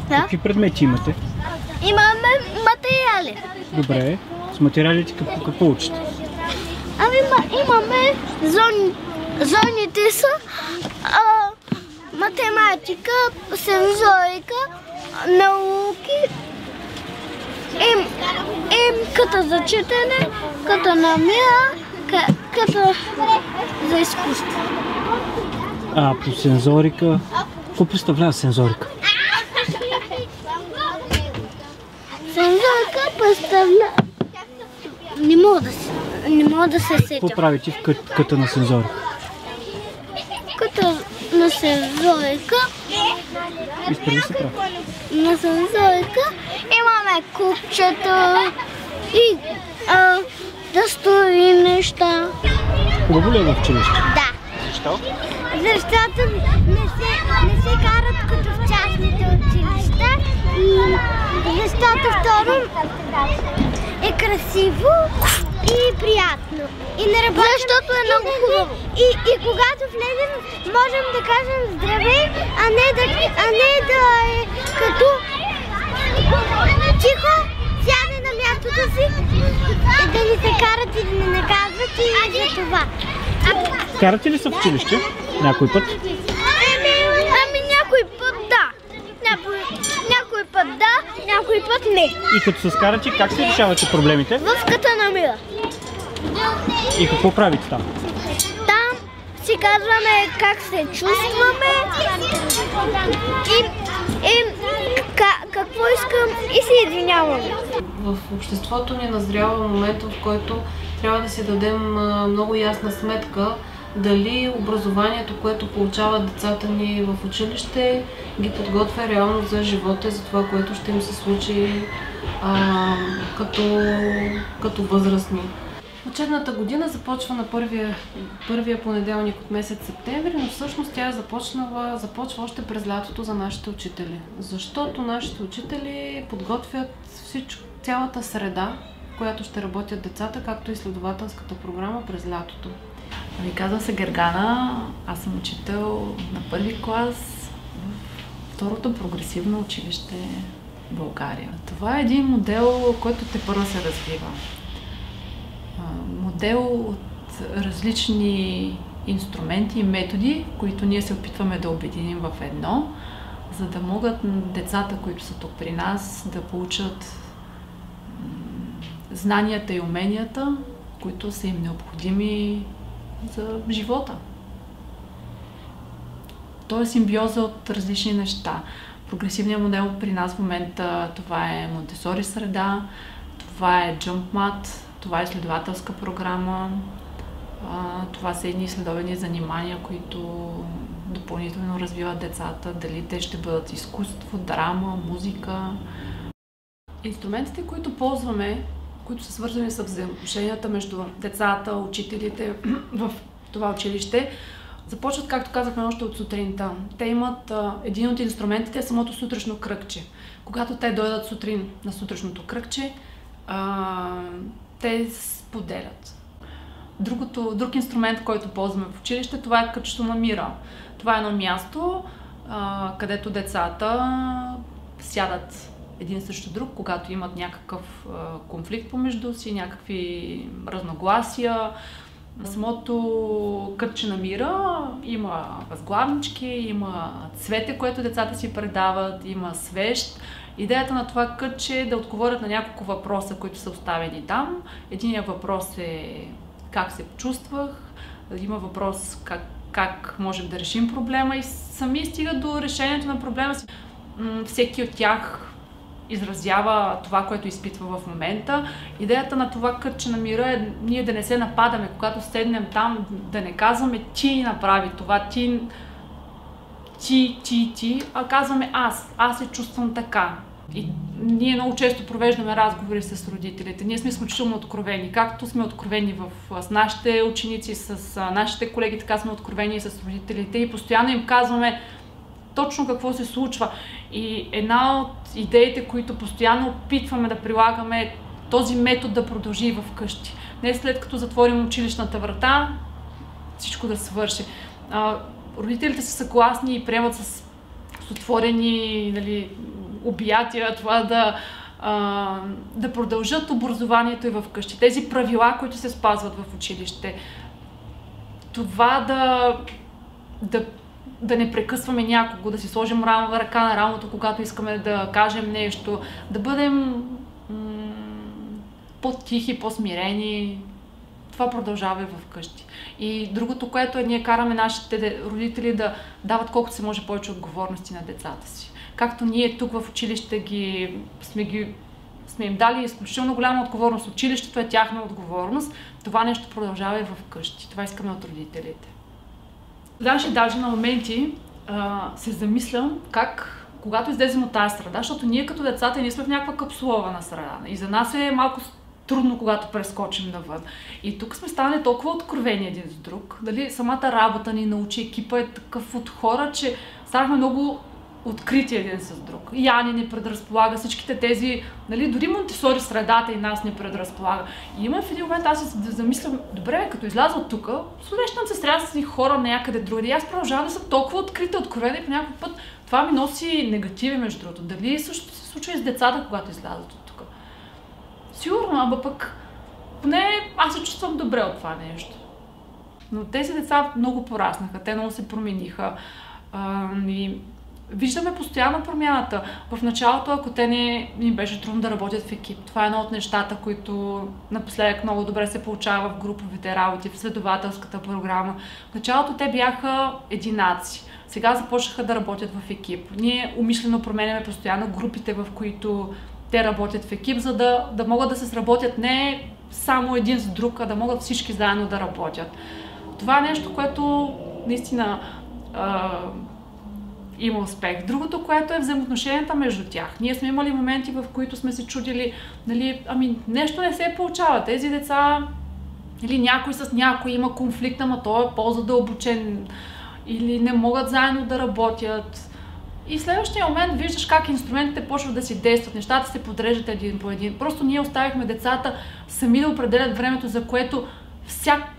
Да. Какви предмети имате? Имаме материали. Добре. С материалите какво учите? Ами имаме зоните са математика, сензорика, науки, като за четене, като на мира, като за изкуство. А по сензорика, какво представлява сензорика? Сензорика представлява... Не мога да се сетя. Какво правите в къта на сензорика? Като на сензорика... Изправи се прав. На сензорика имаме купчета и да строи неща. Хубаво ли е в училище? Да. Защо? Защото не се карат като в частните училища и защото второ е красиво и приятно. И не работим, защото е много хубаво. И когато влезем, можем да кажем здравей, а не да е като тихо, сяде на мястото си и да ни се карат и да ни наказват и за това. Карате ли се в училище? Някой път? Ами някой път да. Някой път да, някой път не. И като се скарате, как се решавате проблемите? В къта на мира. И какво правите там? Там си казваме как се чувстваме и какво искам и се извиняваме. В обществото ни назрява момент, в който трябва да си дадем много ясна сметка дали образованието, което получават децата ни в училище, ги подготвя реално за живота и за това, което ще им се случи като възрастни. Учебната година започва на първия понеделник от месец септември, но всъщност тя започва още през лятото за нашите учители. Защото нашите учители подготвят цялата среда, в която ще работят децата, както и изследователската програма през лятото. Ами, казвам се Гергана, аз съм учител на първи клас в второто прогресивно училище в България. Това е един модел, който тепърва се развива. Модел от различни инструменти и методи, които ние се опитваме да обединим в едно, за да могат децата, които са тук при нас, да получат знанията и уменията, които са им необходими за живота. То е симбиоза от различни неща. Прогресивният модел при нас в момента това е Монтесори среда, това е JumpMat, това е изследователска програма, това са едни изследовани занимания, които допълнително развиват децата, дали те ще бъдат изкуство, драма, музика. Инструментите, които ползваме, които са свързани с взаимоотношенията между децата, учителите в това училище, започват, както казахме, още от сутринта. Те имат един от инструментите е самото сутрешно кръгче. Когато те дойдат сутрин на сутрешното кръгче, те споделят. Друг инструмент, който ползваме в училище, това е кътчето на мира. Това е едно място, където децата сядат един срещу друг, когато имат някакъв конфликт помежду си, някакви разногласия. Самото кътче на мира има възглавнички, има цвете, което децата си предават, има свещ. Идеята на това кътче е да отговорят на няколко въпроса, които са оставени там. Единият въпрос е как се почувствах, има въпрос как можем да решим проблема и сами стигат до решението на проблема си. Всеки от тях изразява това, което изпитва в момента. Идеята на това кътче на мира е ние да не се нападаме, когато седнем там, да не казваме ти направи това, ти, а казваме аз се чувствам така. И ние много често провеждаме разговори с родителите. Ние сме изключително откровени. Както сме откровени с нашите ученици, с нашите колеги, така сме откровени и с родителите и постоянно им казваме точно какво се случва. И една от идеите, които постоянно опитваме да прилагаме, е този метод да продължи и вкъщи. Не след като затворим училищната врата, всичко да свърши. Родителите са съгласни и приемат с отворени обятия, това да продължат образованието и вкъщи. Тези правила, които се спазват в училище. Това да не прекъсваме някого, да си сложим ръка на рамото, когато искаме да кажем нещо, да бъдем по-тихи, по-смирени. Това продължава и вкъщи. И другото, което е, ние караме нашите родители да дават колкото се може повече отговорности на децата си. Както ние тук в училище сме им дали изключително голяма отговорност. Училището е тяхна отговорност. Това нещо продължава и вкъщи. Това искаме от родителите. Знаеш, даже на моменти се замислям как, когато излезем от тази среда, защото ние като децата ние сме в някаква капсулована среда. И за нас е малко трудно, когато прескочим навън. И тук сме станали толкова откровени един с друг. Дали, самата работа ни научи, екипа е такъв от хора, че станахме много открити един с друг. Яни ни предразполага, всичките тези, нали, дори Монтесори средата и нас ни предразполага. И има в един момент, аз се замислям, добре, като изляза от тук, срещам се с разни хора някъде другаде. И аз продължавам да съм толкова открита, откровена и по някакъв път това ми носи негативи, между другото. Дали също се случва и с децата, когато излязат от тук? Сигурно, ама пък поне аз се чувствам добре от това нещо. Но тези деца много пораснаха, те много се промениха. И виждаме постоянно промяната. В началото, ако те ни беше трудно да работят в екип, това е едно от нещата, които напоследък много добре се получава в груповите работи, в следователската програма. В началото те бяха единаци. Сега започнаха да работят в екип. Ние умишлено променяме постоянно групите, в които те работят в екип, за да могат да се сработят не само един с друг, а да могат всички заедно да работят. Това е нещо, което наистина има успех. Другото, което е взаимоотношенията между тях. Ние сме имали моменти, в които сме се чудили, нали, нещо не се получава. Тези деца, или някой с някой има конфликт, ама той е по-задълбочен, или не могат заедно да работят. И в следващия момент виждаш как инструментите почват да си действат, нещата се подреждат един по един. Просто ние оставихме децата сами да определят времето, за което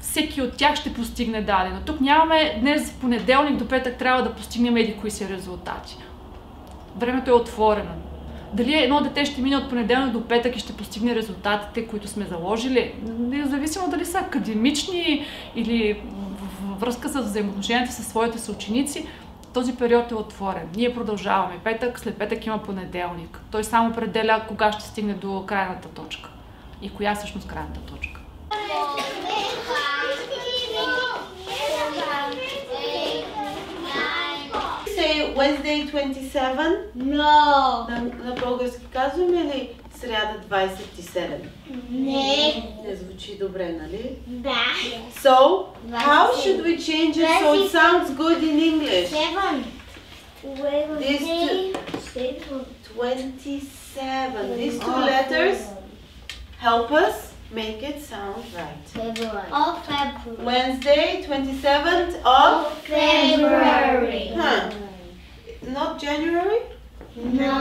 всеки от тях ще постигне дадено. Тук нямаме днес понеделник до петък трябва да постигнем еди кои си резултати. Времето е отворено. Дали едно дете ще мине от понеделник до петък и ще постигне резултатите, които сме заложили, независимо дали са академични или във връзка с взаимоотношенията със своите съученици, този период е отворен. Ние продължаваме. Петък, след петък има понеделник. Той само определя кога ще стигне до крайната точка. И коя всъщност крайната точка. Say Wednesday 27? No. На български казваме ли сряда 27? Не. Не звучи добре, нали? Да. So, how should we change it so it sounds good in English? 7. Wednesday. 27. These two letters help us make it sound right. February. Of February. Wednesday, 27th of February. Huh. Not January? No.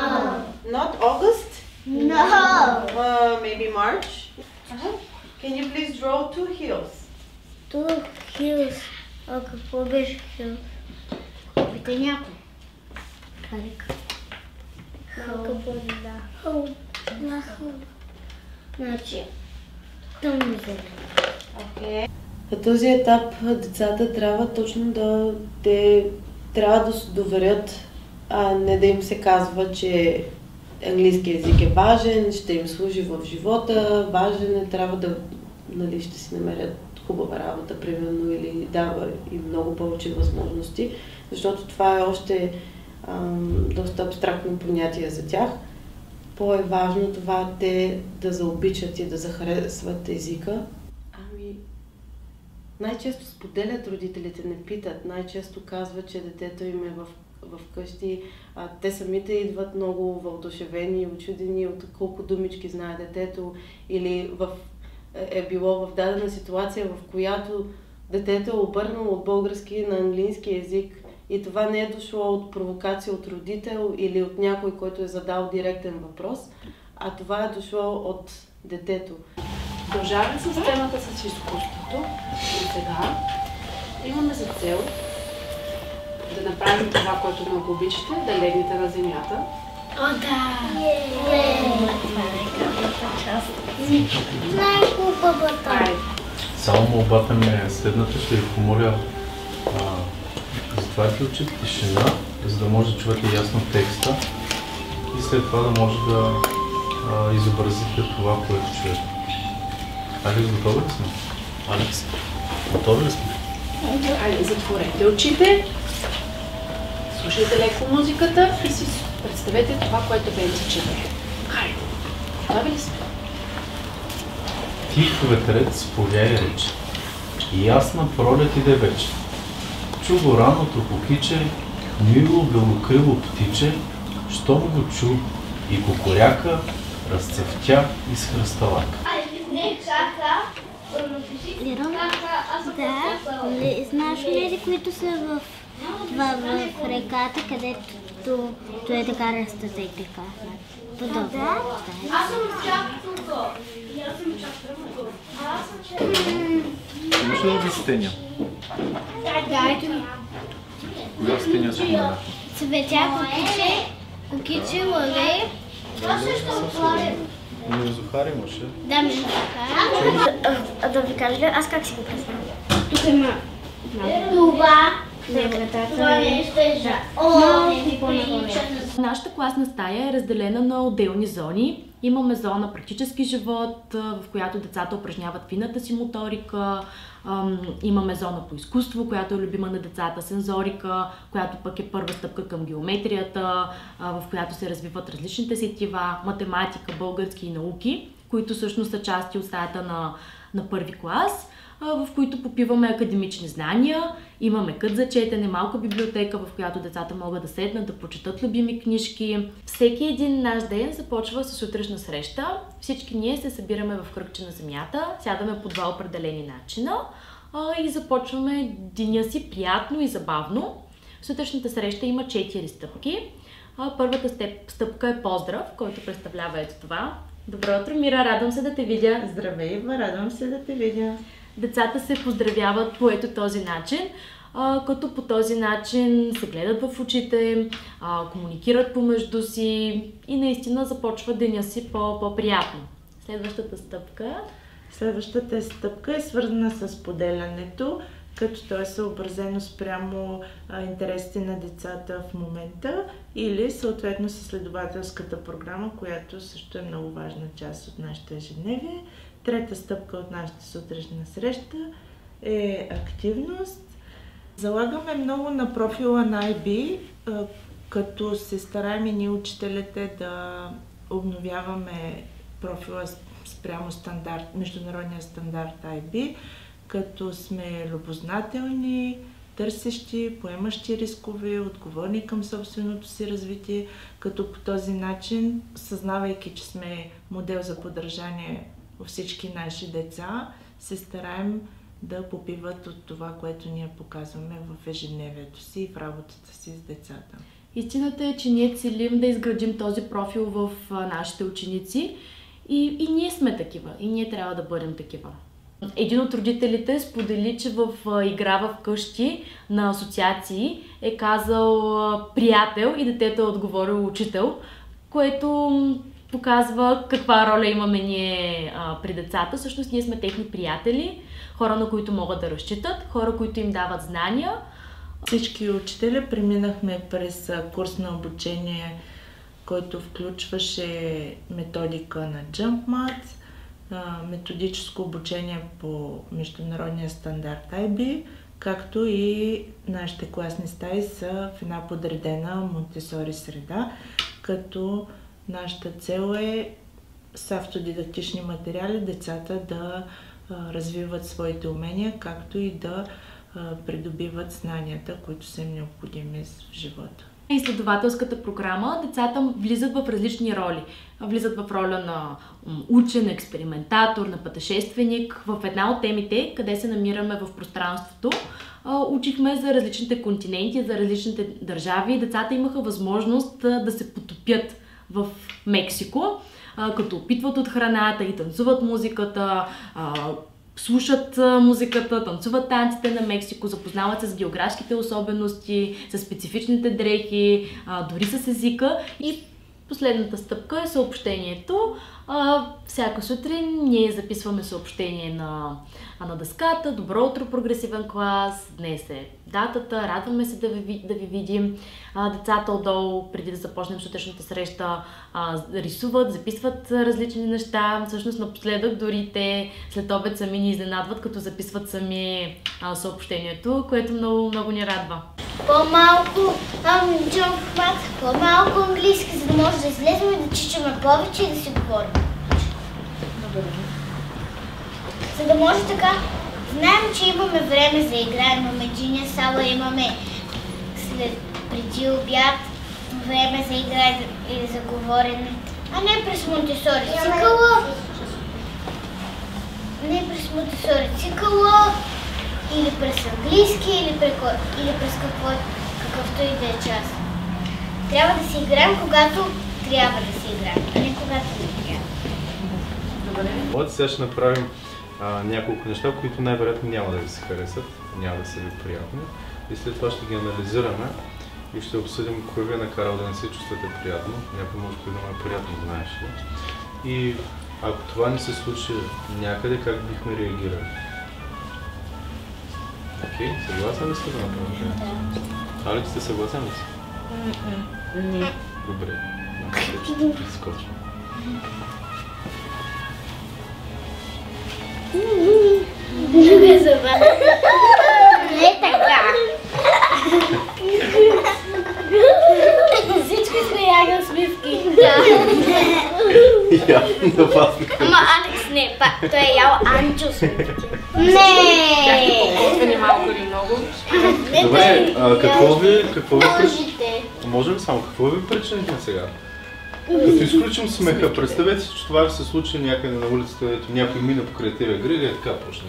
Not August? No. Maybe March? Can you please draw two hills? Two hills. А какво беше hills? Пита някой. Карик. Хълм. Значи, тъмно зелено. На този етап децата трябва точно трябва да се доверят, а не да им се казва, че английски език е важен, ще им служи в живота, важен е, трябва да, нали, ще си намерят хубава работа, примерно, или дава им много повече възможности, защото това е още доста абстрактно понятие за тях. По-е важно това те да заобичат и да захаресват езика. Най-често споделят родителите, не питат. Най-често казват, че детето им е в къщи. Те самите идват много въодушевени и учудени от колко думички знае детето. Или е било в дадена ситуация, в която детето е обърнало от български на английски език. И това не е дошло от провокация от родител или от някой, който е задал директен въпрос, а това е дошло от детето. Продължаваме с темата с изкуството. И сега имаме за цел да направим това, което много обичате, да легнете на земята О, да! Това е най-хубавата част. Най-хубавата. Само молбата ми е следната, ще ви помоля затваряйте очите, тишина, за да може да чувате ясно текста и след това да може да изобразите това, което чуете. Алекс, готови ли сме? Алекс, готови ли сме? Айде, затворете очите, слушайте леко музиката и си представете това, което Бенци чете. Хайде, готови ли сме? Тихо ветерец повяе реч, ясна пролет иде вече. Чу го раното кукиче, мило белокрило птиче, щом го чу и кукуряка, разцъфтя из хръсталака. Да, знаеш ли, които са в реката, където е така растат и така? Подобно. Да? Аз съм чак тук. Имаш ли да стеня? Да, ето ми. Коя стеня си имена? Цветя, кукиче, лъвей. Това също отворим. Мирзухар имаше. Да, Мирзухар. Да ви кажа ли, аз как си го представям? Тук има това. Нашата класна стая е разделена на отделни зони. Имаме зона практически живот, в която децата упражняват фината си моторика. Имаме зона по изкуство, която е любима на децата, сензорика, която пък е първа стъпка към геометрията, в която се развиват различните сетива, математика, български и науки, които всъщност са части от стаята на първи клас, в които попиваме академични знания, имаме кът за четене, малка библиотека, в която децата могат да седнат, да прочетат любими книжки. Всеки един наш ден започва с утрешна среща. Всички ние се събираме в кръгче на земята, сядаме по два определени начина и започваме деня си приятно и забавно. Сутрешната среща има 4 стъпки. Първата стъпка е поздрав, който представлява ето това. Добро утро, Мира, радвам се да те видя. Здравей, Ива, радвам се да те видя. Децата се поздравяват по ето този начин, като по този начин се гледат в очите, комуникират помежду си и наистина започва деня си по-приятно. Следващата стъпка е свързана с поделянето, като то е съобразено спрямо интересите на децата в момента или съответно с изследователската програма, която също е много важна част от нашето ежедневие. Трета стъпка от нашата сутрешна среща е активност. Залагаме много на профила на IB, като се стараем и ние учителите да обновяваме профила спрямо международния стандарт IB, като сме любознателни, търсещи, поемащи рискове, отговорни към собственото си развитие, като по този начин, съзнавайки, че сме модел за подражание във всички наши деца, се стараем да попиват от това, което ние показваме в ежедневието си и в работата си с децата. Истината е, че ние целим да изградим този профил в нашите ученици и ние сме такива, и ние трябва да бъдем такива. Един от родителите сподели, че в игра в къщи на асоциации е казал приятел и детето е отговорил учител, което показва каква роля имаме ние при децата. Всъщност ние сме техни приятели, хора, на които могат да разчитат, хора, които им дават знания. Всички учители преминахме през курс на обучение, който включваше методика на JumpMath, методическо обучение по международния стандарт IB, както и нашите класни стаи са в една подредена Монтесори среда, като нашата цел е с автодидактични материали децата да развиват своите умения, както и да придобиват знанията, които са им необходими в живота. Изследователската програма децата влизат в различни роли. Влизат в роля на учен, експериментатор, на пътешественик. В една от темите, къде се намираме в пространството, учихме за различните континенти, за различните държави. Децата имаха възможност да се потопят в Мексико, като опитват от храната и танцуват музиката, слушат музиката, танцуват танците на Мексико, запознават се с географските особености, с специфичните дрехи, дори с езика и Последната стъпка е съобщението. Всяка сутрин ние записваме съобщение на дъската. Добро утро, прогресивен клас! Днес е датата, радваме се да ви видим. Децата отдолу, преди да започнем сутрешната среща, рисуват, записват различни неща. Всъщност напоследък дори те след обед сами ни изненадват, като записват сами съобщението, което много, много ни радва. По-малко английски, за да може да излезем и да чичаме повече и да си говорим. За да може така, знаем, че имаме време за игра, имаме джиния сала, имаме преди обяд време за игра и за говорене, а не през Монтесори цикъла. Не през Монтесори цикъла, или през английски, или през какъвто и да е час. Трябва да си играем, когато трябва да си играем, а не когато не трябва. Добре. Сега ще направим няколко неща, които най-вероятно няма да ви се харесат, няма да са ви приятни. И след това ще ги анализираме и ще обсъдим кой ви е накарал да не се чувствате приятно. Някой може да е приятно, знаеш ли. И ако това не се случи някъде, как бихме реагирали? Окей, съгласен ли сте да направим? Али, сте съгласен ли си? Не. Добре. Ще прескочим. Друга зъба. Не така. Всички сме ягъл смивки. На вас. Ама Алекс не, той е ял Анчо смивки. Не! Бяхте по-готвени малко или много. Добре, какво ви Можете. Може ли само? Какво ви причинихме сега? Като изключим смеха, представете си, че това ви се случи някъде на улицата, дето някой мина покрай тебе гриля и така почне.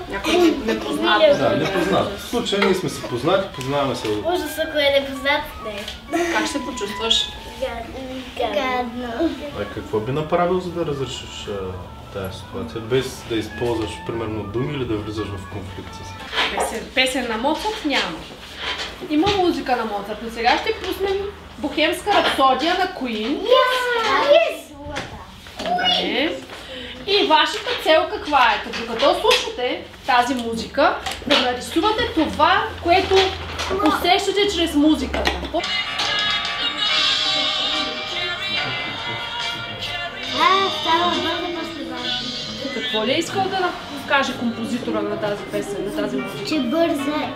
Някой непознат. Да, непознат. В случая ние сме се познати, познаваме се от... Ужас, ако е непознат, не. Как се почувстваш? Гадно. Какво би направил, за да разрешиш тази ситуация, без да използваш примерно думи или да влизаш в конфликт с? Песен на Моцарт няма. Има музика на Моцарт, но сега ще пуснем Бохемска рапсодия на Queen. Добре. И вашата цел каква е? Докато слушате тази музика, да нарисувате това, което усещате чрез музиката. Какво ли е искал да каже композитора на тази песен, на тази музика? Че бърза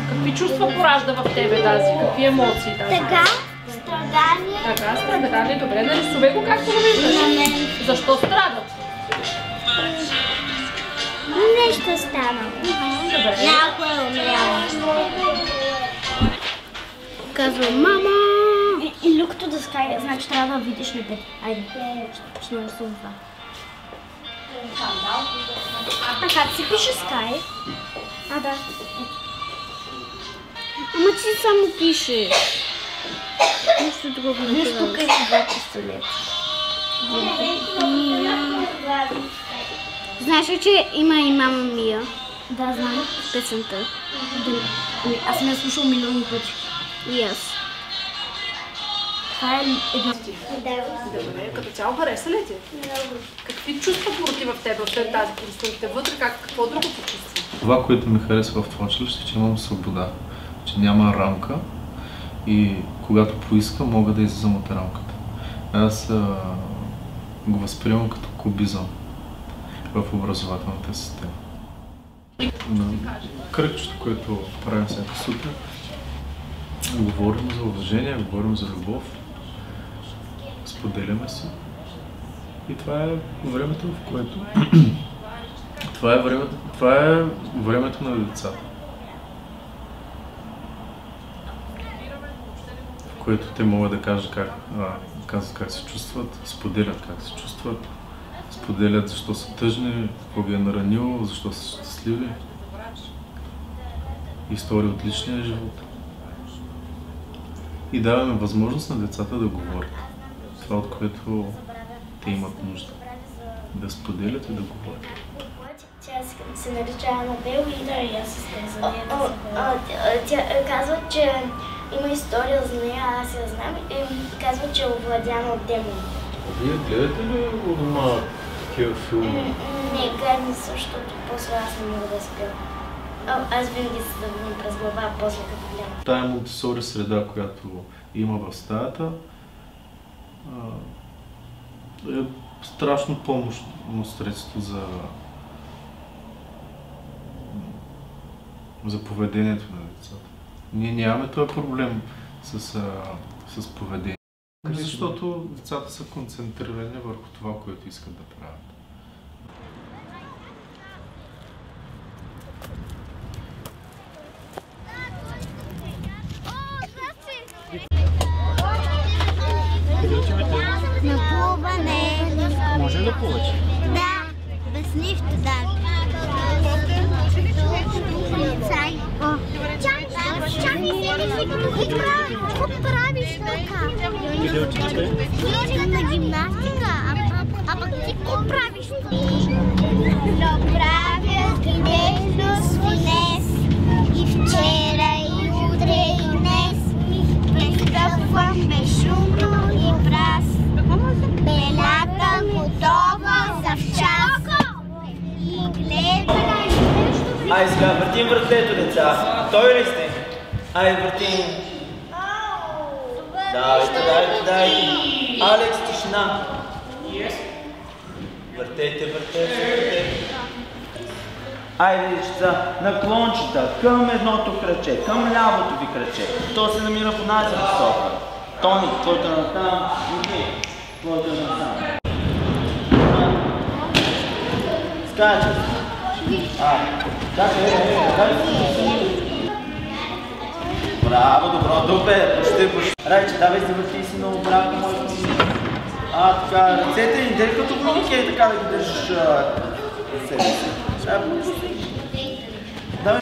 Какви чувства поражда в тебе тази? Какви емоции тази? така, страдание. Така, страдание. Добре, нарисувай го както го виждаш. Защо страдат? Нещо стана. Добре. Някой е умрял. Казва мама. И люкто да скай, значи трябва да видиш небето. Айде, ще почна да рисувам това. А как се пише скай? А, да. Ама ти само пишеш. Нищо друго не пише. Тук е това пистолет. Знаеш ли, че има и мама Мия? Да, знам. Песента. Аз съм я слушал милиони пъти. И аз. Това е едно. Добре, като цяло хареса ли ти? Много. Какви чувства пороти в теб след тази конструкция? Вътре какво друго почувства? Това, което ми харесва в това училище, че имам свобода, че няма рамка и когато поиска, мога да излизам от рамката. Аз го възприемам като кубизъм в образователната система. Кръгчето, което правим всяка сутрин, говорим за уважение, говорим за любов, споделяме си. И това е времето, в което... това е времето на децата. В което те могат да кажат как се чувстват, споделят как се чувстват, споделят защо са тъжни, какво ги е наранило, защо са щастливи. Истории от личния живот. И даваме възможност на децата да говорят. Това, от което те имат нужда. Да споделят и да говорят. Тя се нарича Анабел и да, и аз искам за нея да се говоря. Тя казва, че има история за нея, аз я знам и казва, че е овладяна от демон. Вие гледате ли у дома такива филми? Не, гадни са, защото после аз не мога да спя. Аз винаги се завървам през глава, а после като гледам. Тая Монтесори среда, която има в стаята, е страшно помощно средство за поведението на децата. Ние нямаме този проблем с поведение. Защото децата са концентрирани върху това, което искат да правят. На плуване. Може да плуваш? Да, без нищо даже. Какво правиш тук? Къде отивате? Учим на гимнастика, а пък ти какво правиш тук? Правя грешност днес и вчера и утре и днес. Престъпвам безшумно и праз. Белята готова за вчас. И гледам. Ай, сега въртим въртлето, деца. Той ли сте? Ай, въртим. Давайте. Алекс, тишина. Въртете. Айде, дечица, наклончета към едното кръче, към лявото ви кръче. То се намира в тази посока. Тони, който е натам, и ви, който е натам. Скача. Браво, добро, добре, почти. Райче, давай се върти си на обратно, моето си. Така, ръцете ни, дей като блоки и така да ги държиш себе си. Давай.